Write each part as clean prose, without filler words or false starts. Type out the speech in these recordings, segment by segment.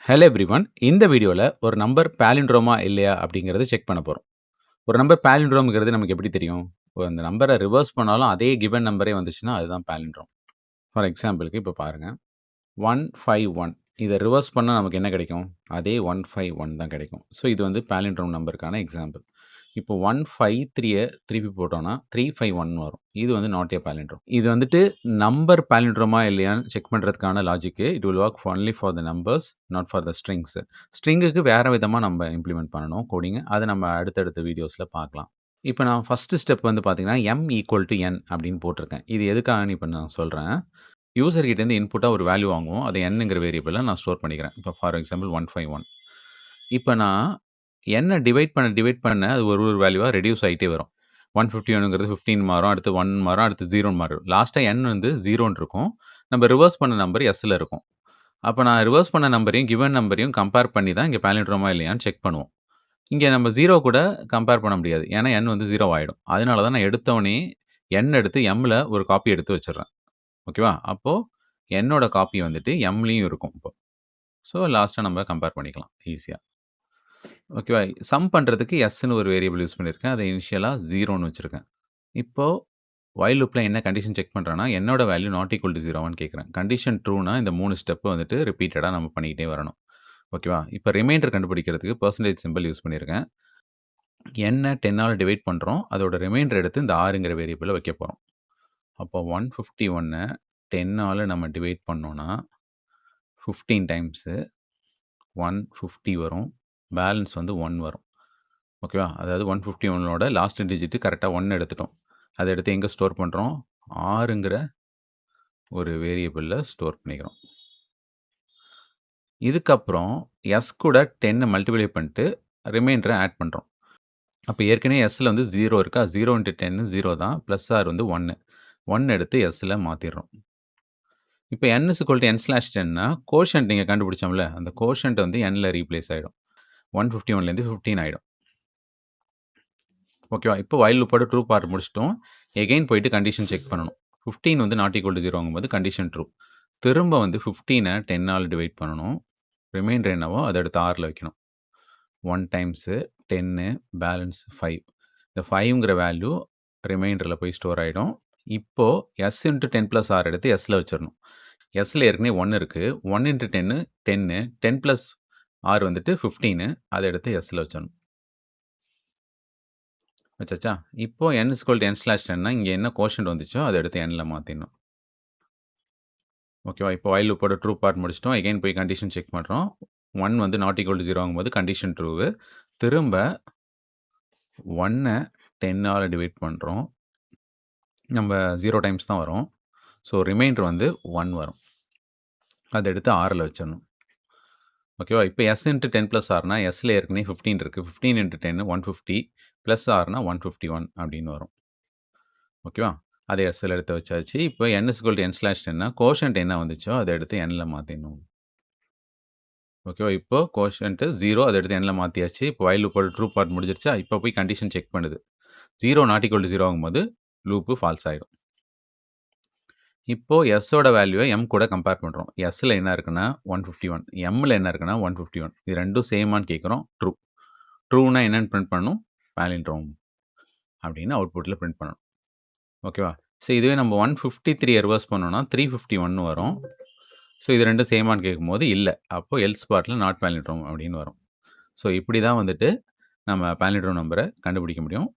Hello everyone. இந்த வீடியோல ஒரு நம்பர் பாலிண்ட்ரோமா இல்லையா அப்படிங்கிறத செக் பண்ண போறோம். ஒரு நம்பர் பாலிண்ட்ரோம்ங்கிறது நமக்கு எப்படி தெரியும்? இப்போ அந்த நம்பர ரிவர்ஸ் பண்ணாலும் அதே கிவன் நம்பரே வந்துச்சுன்னா அதுதான் பாலிண்ட்ரோம். ஃபார் எக்ஸாம்பிள்க்கு இப்போ பாருங்க. 151 இத ரிவர்ஸ் பண்ணா நமக்கு என்ன கிடைக்கும்? அதே 151 தான் கிடைக்கும். ஸோ இது வந்து பாலிண்ட்ரோம் நம்பருக்கான எக்ஸாம்பிள். இப்போ 153ய திருப்பி போட்டோம்னா 351 வரும். இது வந்து நாட் எ பாலிண்ட்ரோம். இது வந்துட்டு நம்பர் பாலிண்ட்ரோமா இல்லையான்னு செக் பண்றதுக்கான logic. It will work only for the numbers, not for the strings. ஸ்ட்ரிங்குக்கு வேற விதமா நம்ம இம்ப்ளிமெண்ட் பண்ணணும் கோடிங்க. அத நம்ம அடுத்தடுத்த வீடியோஸ்ல பார்க்கலாம். இப்ப நான் ஃபர்ஸ்ட் ஸ்டெப் வந்து பார்த்தீங்கன்னா, n அப்படின்னு போட்டிருக்கேன். இது எதுக்காகன்னு இப்ப நான் சொல்றேன். யூசர் கிட்டேருந்து இன்புட்டா ஒரு வேல்யூ வாங்குவோம். அது ன்ங்கிற வேரியபிள்ல நான் ஸ்டோர் பண்ணிக்கிறேன். இப்போ ஃபார் எக்ஸாம்பிள் 151. இப்ப நான் டிவைட் பண்ண அது ஒரு ஒரு வேல்யூவா ரெடியூஸ் ஆயிட்டே வரும். 151ங்கிறது 15 மாறும். அடுத்து 1 மாறும். அடுத்து 0ன்னு மாறும். லாஸ்ட்டா வந்து 0ன்னு இருக்கும். நம்ம ரிவர்ஸ் பண்ண நம்பர் Sல இருக்கும். அப்ப நான் ரிவர்ஸ் பண்ண நம்பரையும், கிவன் நம்பரையும் கம்பேர் பண்ணி தான் இங்க பாலிண்ட்ரோமா இல்லையான்னு செக் பண்ணுவோம். இங்க நம்ம 0 கூட கம்பேர் பண்ண முடியாது. ஏன்னா வந்து 0 ஆயிடும். அதனால தான் நான் எடுத்தோனே எடுத்து Mல ஒரு காப்பி எடுத்து வச்சுர்றேன். ஓகேவா? அப்போ என்னோட காப்பி வந்துட்டு Mலயும் இருக்கும் இப்போ. ஸோ லாஸ்ட்டா நம்ம கம்பேர் பண்ணிக்கலாம் ஈஸியா. ஓகேவா? சம் பண்றதுக்கு Sன்னு ஒரு வேரியபிள் யூஸ் பண்ணியிருக்கேன். அத இனிஷியலா 0ன்னு வச்சிருக்கேன். இப்போ வைல் லூப்ல என்ன கண்டிஷன் செக் பண்றேன்னா, என்னோட வேல்யூ நாட் ஈக்குவல் டூ 0வான்னு கேட்கிறேன். கண்டிஷன் ட்ரூனா இந்த 3 ஸ்டெப் வந்துட்டு ரிப்பீட்டடா நம்ம பண்ணிக்கிட்டே வரணும். ஓகேவா? இப்ப ரிமைண்டர் கண்டுபிடிக்கிறதுக்கு பெர்சன்டேஜ் சிம்பல் யூஸ் பண்ணியிருக்கேன். என்ன 10ஆல டிவைட் பண்றோம். அதோட ரிமைண்டர் எடுத்து இந்த 6ங்கிற வேரியபிள்ல வைக்க போறோம். அப்போ 151 10ஆல நம்ம டிவைட் பண்ணோம்னா 15 டைம்ஸு 150 வரும். பேலன்ஸ் வந்து 1 வரும். ஓகேவா? அதாவது 151ஓட லாஸ்ட் டிஜிட் கரெக்ட்டா 1 எடுத்துட்டோம். அத எடுத்து எங்க ஸ்டோர் பண்றோம்? 6ங்கிற ஒரு வேரியபிள்ல ஸ்டோர் பண்ணிக்கிறோம். இதுக்கப்புறம் கூட 10 மல்டிப்ளை பண்ணிட்டு ரிமைண்டர ஆட் பண்றோம். அப்ப ஏற்கனவே Sல வந்து 0 இருக்கா? 0 இன்டு 10 0 தான். பிளஸ் ஆர் வந்து 1. 1 எடுத்து Sல மாத்திர்றோம். இப்ப n/n/10னா கோஷன்ட் நீங்க கண்டுபிடிச்சோம்ல, அந்த கோஷன்ட் வந்து nல ரீப்ளேஸ் ஆயிடும். 151லேருந்து 15 ஆயிடும். ஓகேவா? இப்போ வைல் லூப்போட ட்ரூ பார்ட் முடிச்சுட்டோம். எகைன் போயிட்டு கண்டிஷன் செக் பண்ணணும். 15 வந்து நாட் ஈக்குவல் டூ 0 ஆகும்போது கண்டிஷன் ட்ரூ. திரும்ப வந்து 15 10ஆல டிவைட் பண்ணணும். ரிமைண்டர் என்னவோ அத எடுத்து 6ல வைக்கணும். 1 டைம்ஸு 10 பேலன்ஸ் 5. இந்த 5ங்கிற வேல்யூ ரிமைண்டர்ல போய் ஸ்டோர் ஆயிடும். இப்போ S இன்டு 10 பிளஸ் R எடுத்து Sல வச்சிரணும். Sல ஏற்கனவே 1 இருக்கு. 1 இன்டு 10 10 பிளஸ் R வந்துட்டு 15 அத எடுத்து Sல வச்சிரணும். வச்சாச்சா? இப்போ n/n/10னா இங்க என்ன கோஷன்ட் வந்துச்சோ அத எடுத்து nல மாத்திடணும். ஓகேவா? இப்போ வைல் லூப்போட ட்ரூ பார்ட் முடிச்சுட்டோம். எகைன் போய் கண்டிஷன் செக் பண்றோம். 1 வந்து நாட் ஈக்குவல் டூ 0 ஆகும்போது கண்டிஷன் ட்ரூவு. திரும்ப 1 10ஆல டிவைட் பண்றோம். நம்ம 0 டைம்ஸ் தான் வரும். ஸோ ரிமைண்டர் வந்து 1 வரும். அத எடுத்து 6ல வச்சிரணும். ஓகேவா? இப்போ S இன்டு 10 பிளஸ் Rனா Sல ஏற்கனவே 15 இருக்கு. 15 இன்டு 10 150 பிளஸ் Rனா 151 அப்படின்னு வரும். ஓகேவா? அத Sல எடுத்து வச்சாச்சு. இப்போ n/n/10னா கோஷன்ட் என்ன வந்துச்சோ அத எடுத்து nல மாத்திடணும். ஓகேவா? இப்போ கோஷன்ட் 0 அத எடுத்து nல மாத்தியாச்சு. இப்போ வைல் லூப்போட ட்ரூ பார்ட் முடிஞ்சிருச்சா? இப்போ போய் கண்டிஷன் செக் பண்ணுது. 0 நாட் ஈக்குவல் டூ 0 ஆகும்போது லூப் ஃபால்ஸ் ஆயிடும். இப்போ Sஓட வேல்யூவ M கூட கம்பேர் பண்றோம். Sல என்ன இருக்குன்னா 151. Mல என்ன இருக்குன்னா 151. இது 2ம் சேமான்னு கேட்கிறோம். ட்ரூ. ட்ரூனா என்னன்னு பிரிண்ட் பண்ணணும்? பாலிண்ட்ரோம் அப்படின்னு அவுட்புட்ல பிரிண்ட் பண்ணணும். ஓகேவா? ஸோ இதுவே நம்ம 153 ரிவர்ஸ் பண்ணோம்னா 351 வரும். ஸோ இது 2ம் சேமான்னு கேட்கும்போது இல்ல. அப்போ எல்ஸ் பார்ட்ல நாட் பாலிண்ட்ரோம் அப்படின்னு வரும். ஸோ இப்படி தான் வந்துட்டு நம்ம பாலிண்ட்ரோம் நம்பர கண்டுபிடிக்க முடியும்.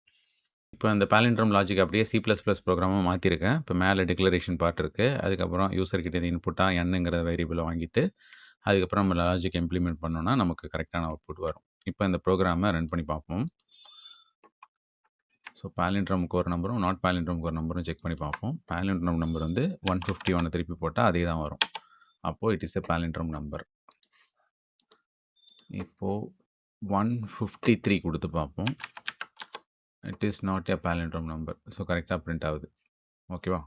இப்போ அந்த பாலிண்ட்ரோம் லாஜிக் அப்படியே C++ ப்ரோகிராமா மாத்திருக்கேன். இப்போ மேல டிக்ளரேஷன் பார்ட் இருக்கு. அதுக்கப்புறம் யூசர் கிட்ட இருந்து இன்புட்டா nங்கிற வேரியபிள வாங்கிட்டு, அதுக்கப்புறம் நம்ம லாஜிக் இம்ப்ளிமெண்ட் பண்ணோம்னா நமக்கு கரெக்ட்டான அவுட்புட் வரும். இப்போ இந்த ப்ரோகிராம ரன் பண்ணி பார்ப்போம். ஸோ பாலிண்ட்ரோம்க்கு ஒரு நம்பரும், நாட் பாலிண்ட்ரோம்க்கு ஒரு நம்பரும் செக் பண்ணி பார்ப்போம். பாலிண்ட்ரோம் நம்பர் வந்து 151 திருப்பி போட்டா அதே தான் வரும். அப்போ it is a palindrome number. இப்போ 153 குடுத்து பார்ப்போம். It is not a palindrome number. So கரெக்ட்டா பிரிண்ட் ஆகுது. ஓகேவா?